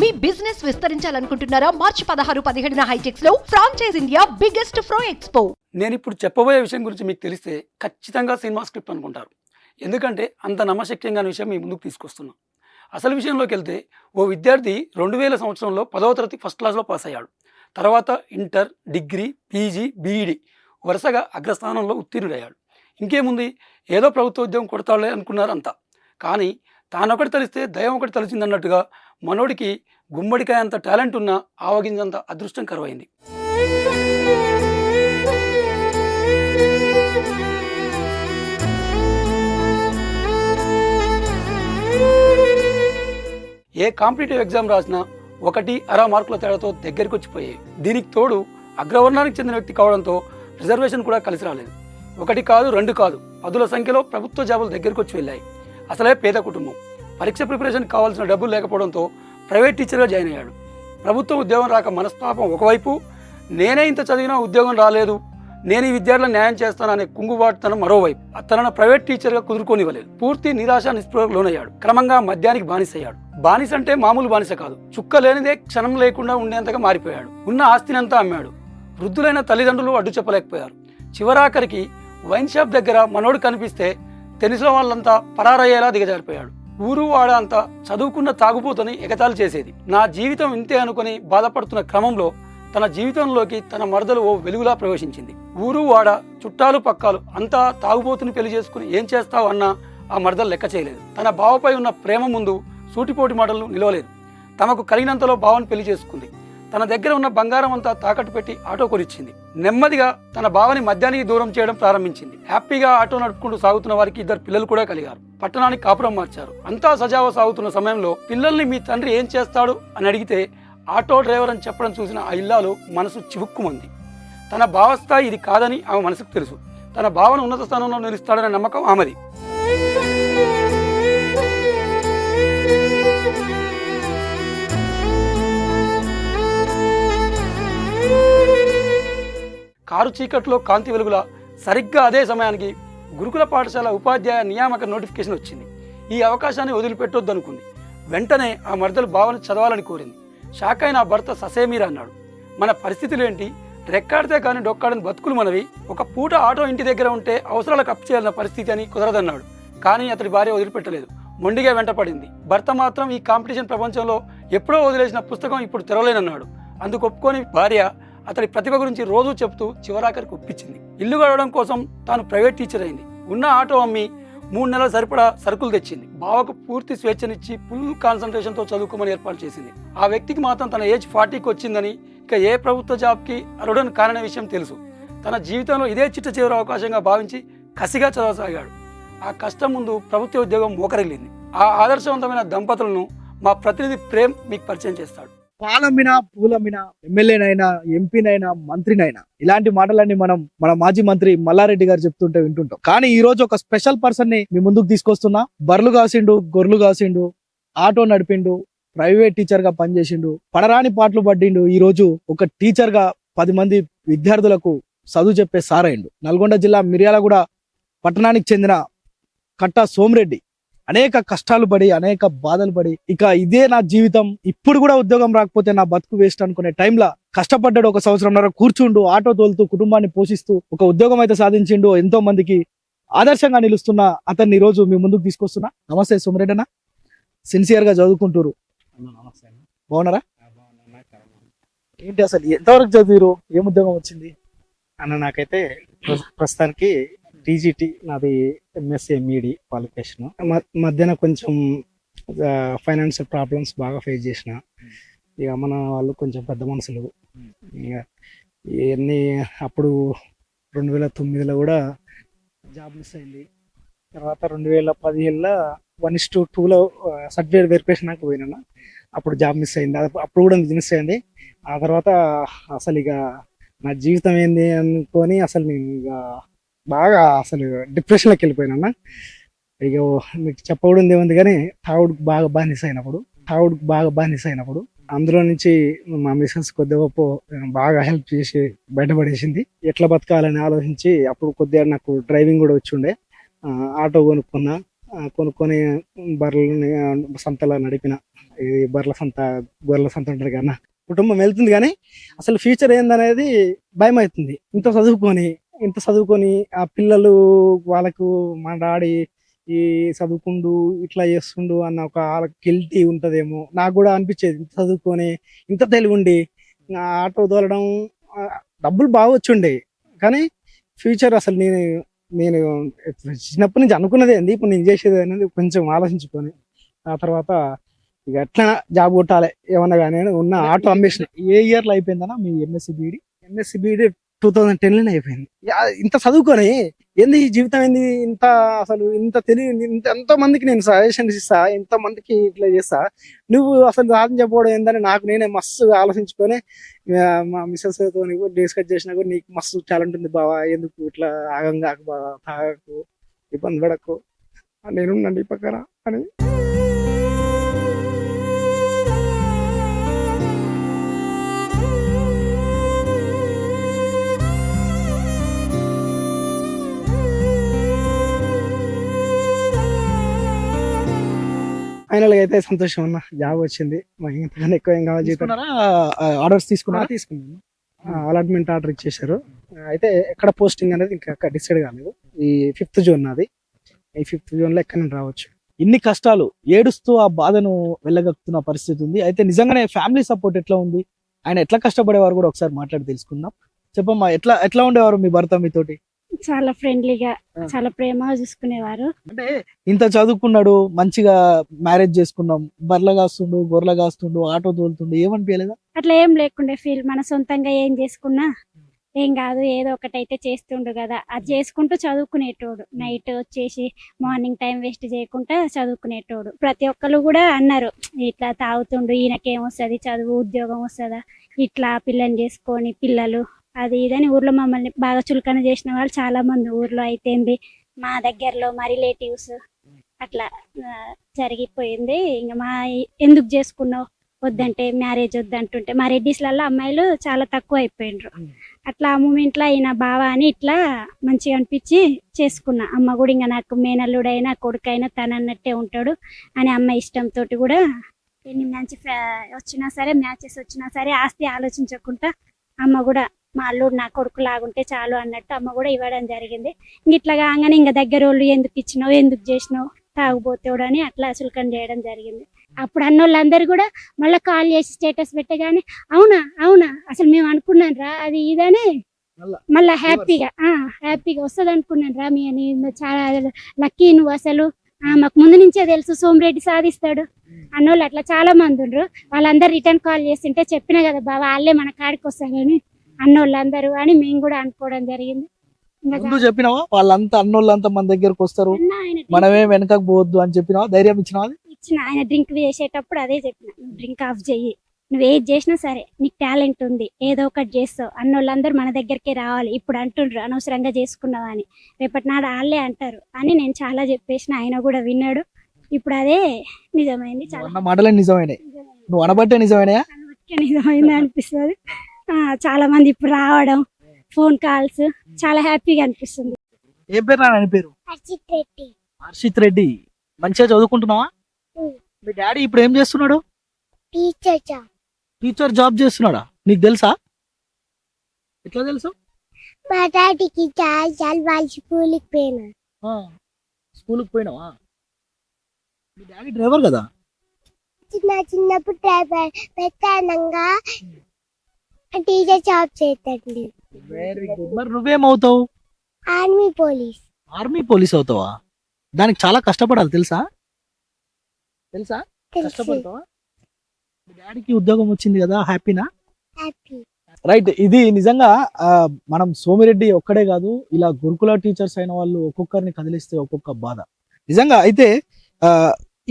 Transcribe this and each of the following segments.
మీ business విస్తరించాలనుకుంటున్నారా? మార్చి 16-17 హైటెక్స్ లో franchise India biggest ఫ్రో expo. నేను ఇప్పుడు చెప్పబోయే విషయం గురించి మీకు తెలిస్తే ఖచ్చితంగా సినిమా స్క్రిప్ట్ అనుకుంటారు. ఎందుకంటే అంత నమ్మశక్యంగా విషయం మీ ముందుకు తీసుకొస్తున్నాం. అసలు విషయంలోకి వెళ్తే ఓ విద్యార్థి 2000 సంవత్సరంలో 10వ తరగతి ఫస్ట్ క్లాస్లో పాస్ అయ్యాడు. తర్వాత ఇంటర్, డిగ్రీ, పీజీ, బీఈడి వరుసగా అగ్రస్థానంలో ఉత్తీర్ణుడయ్యాడు. ఇంకేముంది, ఏదో ప్రభుత్వ ఉద్యోగం కొడతాడులే అనుకున్నారు అంతా. కానీ తానొకటి తలిస్తే దయం ఒకటి తలిచిందన్నట్టుగా మనోడికి గుమ్మడికాయ అంత టాలెంట్ ఉన్న ఆవగింజంత అదృష్టం కరువైంది. ఏ కాంపిటేటివ్ ఎగ్జామ్ రాసినా 1.5 మార్కుల తేడాతో దగ్గరికి వచ్చిపోయాయి. దీనికి తోడు అగ్రవర్ణానికి చెందిన వ్యక్తి కావడంతో రిజర్వేషన్ కూడా కలిసి రాలేదు. 1 కాదు 2 కాదు, 10ల సంఖ్యలో ప్రభుత్వ జాబులు దగ్గరికి వచ్చి వెళ్ళాయి. అసలే పేద కుటుంబం, పరీక్ష ప్రిపరేషన్ కావాల్సిన డబ్బులు లేకపోవడంతో ప్రైవేట్ టీచర్గా జాయిన్ అయ్యాడు. ప్రభుత్వ ఉద్యోగం రాక మనస్తాపం ఒకవైపు, నేనే ఇంత చదివినా ఉద్యోగం రాలేదు, నేను ఈ విద్యార్థులను న్యాయం చేస్తాననే కుంగుబాటుతనం మరోవైపు. తనను ప్రైవేట్ టీచర్గా కుదురుకోనివ్వలేదు. పూర్తి నిరాశ నిస్పృహకు లోనయ్యాడు. క్రమంగా మద్యానికి బానిసయ్యాడు. బానిస అంటే మామూలు బానిస కాదు, చుక్క లేనిదే క్షణం లేకుండా ఉండేంతగా మారిపోయాడు. ఉన్న ఆస్తినంతా అమ్మాడు. వృద్ధులైన తల్లిదండ్రులు అడ్డు చెప్పలేకపోయారు. చివరాఖరికి వైన్ షాప్ దగ్గర మనోడు కనిపిస్తే తెలిసిన వాళ్ళంతా పరారయ్యేలా దిగజారిపోయాడు. ఊరు వాడ అంతా చదువుకున్న తాగుబోతని ఎగతాళి చేసేది. నా జీవితం ఇంతే అనుకుని బాధపడుతున్న క్రమంలో తన జీవితంలోకి తన మరదలు ఓ వెలుగులా ప్రవేశించింది. ఊరు వాడ, చుట్టాలు పక్కాలు అంతా తాగుబోతుని పెళ్లి చేసుకుని ఏం చేస్తావు అన్నా ఆ మరదలు లెక్క చేయలేదు. తన బావపై ఉన్న ప్రేమ ముందు సూటిపోటి మాటలు నిలవలేదు. తమకు కలిగినంతలో బావని పెళ్లి చేసుకుంది. తన దగ్గర ఉన్న బంగారం అంతా తాకట్టు పెట్టి ఆటో కొనిచ్చింది. నెమ్మదిగా తన బావని మద్యానికి దూరం చేయడం ప్రారంభించింది. హ్యాపీగా ఆటో నడుపుకుంటూ సాగుతున్న వారికి 2 పిల్లలు కూడా కలిగారు. పట్టణానికి కాపురం మార్చారు. అంతా సజావ సాగుతున్న సమయంలో పిల్లల్ని మీ తండ్రి ఏం చేస్తాడు అని అడిగితే ఆటో డ్రైవర్ అని చెప్పడం చూసిన ఆ ఇల్లాలు మనసు చివుక్కుమంది. తన బావ స్థాయి ఇది కాదని ఆమె మనసుకు తెలుసు. తన బావను ఉన్నత స్థానంలో నిలుస్తాడనే నమ్మకం ఆమెది. కారు చీకట్లో కాంతి వెలుగుల సరిగ్గా అదే సమయానికి గురుకుల పాఠశాల ఉపాధ్యాయ నియామక నోటిఫికేషన్ వచ్చింది. ఈ అవకాశాన్ని వదిలిపెట్టొద్దు అనుకుంది. వెంటనే ఆ మరదలు భావన చదవాలని కోరింది. షాక్ అయిన ఆ భర్త ససేమీరా అన్నాడు, మన పరిస్థితులు ఏంటి, రెక్కాడితే కానీ డొక్కాడని బతుకులు మనవి, ఒక పూట ఆటో ఇంటి దగ్గర ఉంటే అవసరాలకు అప్పు చేయాలన్న పరిస్థితి అని కుదరదన్నాడు. కానీ అతడి భార్య వదిలిపెట్టలేదు. మొండిగా వెంటపడింది. భర్త మాత్రం ఈ కాంపిటీషన్ ప్రపంచంలో ఎప్పుడో వదిలేసిన పుస్తకం ఇప్పుడు తెరవలేనన్నాడు. అందుకు ఒప్పుకొని భార్య అతడి ప్రతిభ గురించి రోజూ చెప్తూ చివరాఖరికి ఒప్పించింది. ఇల్లు గడవడం కోసం తాను ప్రైవేట్ టీచర్ అయింది. ఉన్న ఆటో అమ్మి 3 నెలల సరిపడా సరుకులు తెచ్చింది. బావకు పూర్తి స్వేచ్ఛనిచ్చి ఫుల్ కాన్సన్ట్రేషన్తో చదువుకోమని ఏర్పాటు చేసింది. ఆ వ్యక్తికి మాత్రం తన ఏజ్ 40కి వచ్చిందని, ఇక ఏ ప్రభుత్వ జాబ్కి అర్హుడని కారణ విషయం తెలుసు. తన జీవితంలో ఇదే చిట్ట చివరి అవకాశంగా భావించి కసిగా చదవసాగాడు. ఆ కష్టం ముందు ప్రభుత్వ ఉద్యోగం మోకరిల్లింది. ఆ ఆదర్శవంతమైన దంపతులను మా ప్రతినిధి ప్రేమ్ మీకు పరిచయం చేస్తాడు. పాలమ్మినా పూలమ్మినా, ఎమ్మెల్యేనైనా, ఎంపీనైనా, మంత్రినైనా, ఇలాంటి మాటలన్నీ మన మాజీ మంత్రి మల్లారెడ్డి గారు చెప్తుంటే వింటుంటాం. కానీ ఈ రోజు ఒక స్పెషల్ పర్సన్ ని మీ ముందుకు తీసుకొస్తున్నా. బర్లు కాసిండు, గొర్రెలు కాసిండు, ఆటో నడిపిండు, ప్రైవేట్ టీచర్ గా పనిచేసిండు, పడరాని పాటలు పడ్డిండు. ఈ రోజు ఒక టీచర్ గా 10 మంది విద్యార్థులకు చదువు చెప్పే సారైండు. నల్గొండ జిల్లా మిర్యాలగూడ పట్టణానికి చెందిన కట్ట సోమిరెడ్డి అనేక కష్టాలు పడి, అనేక బాధలు పడి, ఇక ఇదే నా జీవితం, ఇప్పుడు కూడా ఉద్యోగం రాకపోతే నా బతుకు వేస్ట్ అనుకునే టైంలో కష్టపడ్డాడు. 1 సంవత్సరంన్నర కూర్చుండు, ఆటో తోలుతూ కుటుంబాన్ని పోషిస్తూ ఒక ఉద్యోగం అయితే సాధించిండు. ఎంతో మందికి ఆదర్శంగా నిలుస్తున్న అతన్ని ఈ రోజు మీ ముందుకు తీసుకొస్తున్నా. నమస్తే సోమిరెడ్డి అన్న, సిన్సియర్ గా చదువుకుంటారు, బాగున్నారా? ఏంటి అసలు ఎంతవరకు చదివారు, ఏం ఉద్యోగం వచ్చింది అన్న? నాకైతే ప్రస్తుతానికి టీజీటీ, నాది ఎంఎస్సీ ఎంఈడి క్వాలిఫికేషన్. మధ్యన కొంచెం ఫైనాన్షియల్ ప్రాబ్లమ్స్ బాగా ఫేస్ చేసిన. ఇక మన వాళ్ళు కొంచెం పెద్ద మనుషులు, ఇక ఇవన్నీ అప్పుడు 2009లో కూడా జాబ్ మిస్ అయింది. తర్వాత 2017లో 1:2లో సర్టిఫికేట్ వెరిఫికేషన్ నాకు పోయినా, అప్పుడు జాబ్ మిస్ అయింది. అప్పుడు కూడా మిస్ అయింది. ఆ తర్వాత అసలు ఇక నా జీవితం ఏంది అనుకొని అసలు నేను ఇక బాగా అసలు డిప్రెషన్లోకి వెళ్ళిపోయినా. ఇక మీకు చెప్పకూడదు ఏముంది, కానీ తాగుడుకు బాగా బానిస అయినప్పుడు అందులో నుంచి మా మిసెస్ కొద్దిగా బాగా హెల్ప్ చేసి బయటపడేసింది. ఎట్లా బతకాలని ఆలోచించి అప్పుడు కొద్దిగా నాకు డ్రైవింగ్ కూడా వచ్చి ఉండే, ఆటో కొనుక్కున్నా. కొనుక్కొని బర్రెలని సంతలో నడిపిన. ఇది గొర్రెల సంత ఉంటుంది కదా, కుటుంబం వెళ్తుంది కానీ అసలు ఫ్యూచర్ ఏందనేది భయం అవుతుంది. ఇంత చదువుకొని ఆ పిల్లలు వాళ్ళకు మా డాడీ ఈ చదువుకుండు ఇట్లా చేస్తుండు అన్న ఒక గిల్టీ ఉంటదేమో. నాకు కూడా అనిపించేది, ఇంత చదువుకొని ఇంత తెలివి ఉండి ఆటో తోలడం, డబ్బులు బాగా వచ్చుండే కానీ ఫ్యూచర్ అసలు నేను చిన్నప్పటి నుంచి అనుకున్నదే ఏంది, ఇప్పుడు నేను చేసేది అనేది కొంచెం ఆలోచించుకొని ఆ తర్వాత ఇక ఎట్లా జాబ్ కొట్టాలి ఏమన్నా కానీ ఉన్న ఆటో అమ్మేసిన. ఏ ఇయర్ లో అయిపోయిందన్నా మీ ఎంఎస్సి బీఈడి? ఎంఎస్సి బీఈడి 2010లోనే అయిపోయింది. ఇంత చదువుకొని ఏంది ఈ జీవితం, ఏంది ఇంత అసలు ఇంత తెలివి, ఎంతో మందికి నేను సజెషన్స్ ఇస్తా, ఎంతో మందికి ఇట్లా చేస్తా, నువ్వు అసలు సాధించకపోవడం ఏందని నాకు నేనే మస్తు ఆలోచించుకొని మా మిస్సెస్ తో డిస్కస్ చేసినా కూడా నీకు మస్తు టాలెంట్ ఉంది బావా, ఎందుకు ఇట్లా ఆగంగా బావా, తాగకు, ఇబ్బంది పడకు, నేనుండండి పక్కన అని. ఫైనల్ గా అయితే సంతోషం అన్న, జాబ్ వచ్చింది. మాకు ఇంతకన్నా ఎక్కువ ఏం కావాలి. ఆర్డర్స్ తీసుకున్నారా? తీసుకున్నాను. అలాట్మెంట్ ఆర్డర్ ఇచ్చేసారు. అయితే ఎక్కడ పోస్టింగ్ అనేది ఇంకా డిసైడ్ కాలేదు. ఈ 5th జూన్ నాది. ఈ 5th జూన్ లో ఎక్కడ రావచ్చు. ఇన్ని కష్టాలు ఏడుస్తూ ఆ బాధను వెళ్ళగక్కుతున్న పరిస్థితి ఉంది. అయితే నిజంగానే ఫ్యామిలీ సపోర్ట్ ఎట్లా ఉంది, ఆయన ఎట్లా కష్టపడేవారు కూడా ఒకసారి మాట్లాడి తెలుసుకుందాం. చెప్పమ్మా, ఎట్లా ఉండేవారు మీ భర్త మీతోటి? చాలా ఫ్రెండ్లీగా, చాలా ప్రేమగా చూసుకునేవారు. అంటే ఇంత చదువుకున్నాడు, మంచిగా మ్యారేజ్ చేసుకున్నాం, బర్రెలు కాస్తుండు, గొర్రెలు కాస్తుండు, ఆటో తోలుతుండు, ఏమనిపించలేదా? అట్లా ఏం లేకుండే ఫీల్. మన సొంతంగా ఏం చేసుకున్నా ఏం కాదు, ఏదో ఒకటైతే చేస్తుండు కదా, అది చేసుకుంటూ చదువుకునేటోడు. నైట్ వచ్చేసి మార్నింగ్ టైం వేస్ట్ చేయకుండా చదువుకునేటోడు. ప్రతి ఒక్కరు కూడా అన్నారు, ఇట్లా తాగుతుండు, ఈయనకేం వస్తుంది, చదువు ఉద్యోగం వస్తుందా, ఇట్లా పిల్లని చేసుకొని పిల్లలు అది ఇదని ఊర్లో మమ్మల్ని బాగా చులకన చేసిన వాళ్ళు చాలా మంది ఊర్లో అయితేంది, మా దగ్గరలో మా రిలేటివ్స్ అట్లా జరిగిపోయింది. ఇంకా ఎందుకు చేసుకున్నావు, వద్దంటే మ్యారేజ్ వద్దంటుంటే మా రెడ్డిస్లలో అమ్మాయిలు చాలా తక్కువ అయిపోయినరు. అట్లా ఆ మూమెంట్లో అయిన బావ అని ఇట్లా మంచిగా అనిపించి చేసుకున్నా. అమ్మ కూడా ఇంకా నాకు మేనల్లుడైనా కొడుకైనా తనన్నట్టే ఉంటాడు అని అమ్మ ఇష్టంతో కూడా ఎన్ని మంచి వచ్చినా సరే, మ్యాచెస్ వచ్చినా సరే ఆస్తి ఆలోచించకుండా అమ్మ కూడా మా అల్లుడు నా కొడుకు లాగుంటే చాలు అన్నట్టు అమ్మ కూడా ఇవ్వడం జరిగింది. ఇంక ఇట్లా కాగానే ఇంకా దగ్గర వాళ్ళు ఎందుకు ఇచ్చినావు, ఎందుకు చేసినావు, తాగుబోతేవాడు అని అట్లా చులకన చేయడం జరిగింది. అప్పుడు అన్నోళ్ళందరూ కూడా మళ్ళీ కాల్ చేసి స్టేటస్ పెట్టగానే అవునా అసలు మేము అనుకున్నాను రా అది ఇదని మళ్ళీ హ్యాపీగా వస్తుంది అనుకున్నాను రా, మీ చాలా లక్కీ నువ్వు అసలు, మాకు ముందు నుంచే తెలుసు సోమిరెడ్డి సాధిస్తాడు అన్నోళ్ళు అట్లా చాలా మంది ఉండ్రు. వాళ్ళందరూ రిటర్న్ కాల్ చేస్తుంటే చెప్పినా కదా బాబా వాళ్ళే మన కాడికి వస్తారని అన్నోళ్ళందరూ అని మేము కూడా అనుకోవడం జరిగింది. ముందు చెప్పినావా వాళ్ళంతా అన్నోళ్ళంతా మన దగ్గరకు వస్తారు, మనమే వెనకకు పోవద్దు అని చెప్పినావా? ధైర్యం ఇచ్చినావా? ఇచ్చిన. ఆయన డ్రింక్ చేసేటప్పుడు అదే చెప్పిన, నువ్వు డ్రింక్ ఆఫ్ చెయ్యి, నువ్వు ఏది చేసినా సరే నీకు టాలెంట్ ఉంది, ఏదో ఒకటి చేస్తావు, అన్నోళ్ళందరూ మన దగ్గరికి రావాలి, ఇప్పుడు అంటుండ్రు అనవసరంగా చేసుకున్నావా అని, రేపటి నాడు వాళ్ళే అంటారు అని నేను చాలా చెప్పేసిన. ఆయన కూడా విన్నాడు. ఇప్పుడు అదే నిజమైంది. చాలా మాటలే నిజమైనాయి, నువ్వు అనబట్టే నిజమైనాయా? నిజమైంది అనిపిస్తుంది. చాలా మంది ఇప్పుడు రావడం, ఫోన్ కాల్స్, చాలా హ్యాపీగా అనిపిస్తుంది. ఏ పేరు నాన్న పేరు? హర్షిత్ రెడ్డి. మంచిగా చదువుకుంటున్నావా? మీ డాడీ ఇప్పుడు ఏం చేస్తున్నాడు? టీచర్ జాబ్ చేస్తున్నాడా? నీకు తెలుసా? ఎట్లా తెలుసు? మా డాడీకి వాళ్ళు స్కూల్కి పోయినా. స్కూల్కి పోయినావా? మీ డాడీ డ్రైవర్ కదా? చిన్నప్పుడు డ్రైవర్, పెద్దనంగా టీచర్ జాబ్ చేస్తాడు. Very good. మరి నువ్వేమవుతావు? ఆర్మీ పోలీస్ అవుతావా? దానికి చాలా కష్టపడాలి తెలుసా? కష్టపడతావా? డాడీకి ఉద్యోగం వచ్చింది కదా, హ్యాపీనా? రైట్. ఇది నిజంగా మనం సోమిరెడ్డి ఒక్కడే కాదు, ఇలా గురుకుల టీచర్స్ అయిన వాళ్ళు ఒక్కొక్కరిని కదిలిస్తే ఒక్కొక్క బాధ నిజంగా. అయితే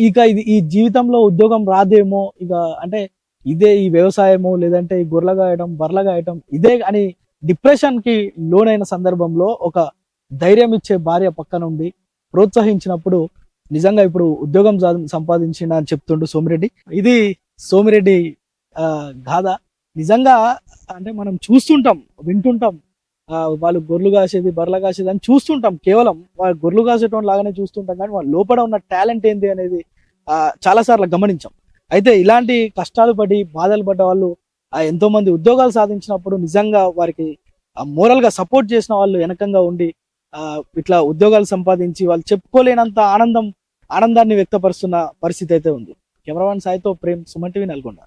ఇక ఈ జీవితంలో ఉద్యోగం రాదేమో, ఇక అంటే ఇదే ఈ వ్యవసాయము, లేదంటే ఈ గొర్రెలు గాయడం, బర్రెలు గాయడం ఇదే అని డిప్రెషన్ కి లోనైన సందర్భంలో ఒక ధైర్యం ఇచ్చే భార్య పక్కన ఉండి ప్రోత్సహించినప్పుడు నిజంగా ఇప్పుడు ఉద్యోగం సంపాదించిన అని చెప్తుండు సోమిరెడ్డి. ఇది సోమిరెడ్డి గాథ. నిజంగా అంటే మనం చూస్తుంటాం, వింటుంటాం, వాళ్ళు గొర్రెలు కాసేది బర్రెలు కాసేది అని చూస్తుంటాం, కేవలం వాళ్ళు గొర్రెలు కాసేటోని లాగానే చూస్తుంటాం, కానీ వాళ్ళ లోపల ఉన్న టాలెంట్ ఏంటి అనేది చాలా సార్లు గమనించాం. అయితే ఇలాంటి కష్టాలు పడి బాధలు పడ్డ వాళ్ళు ఎంతో మంది ఉద్యోగాలు సాధించినప్పుడు నిజంగా వారికి మోరల్ గా సపోర్ట్ చేసిన వాళ్ళు వెనకంగా ఉండి ఇట్లా ఉద్యోగాలు సంపాదించి వాళ్ళు చెప్పుకోలేనంత ఆనందాన్ని వ్యక్తపరుస్తున్న పరిస్థితి అయితే ఉంది. కెమెరామెన్ సాయితో ప్రేమ్, సుమన్ టీవీ, నల్గొండ.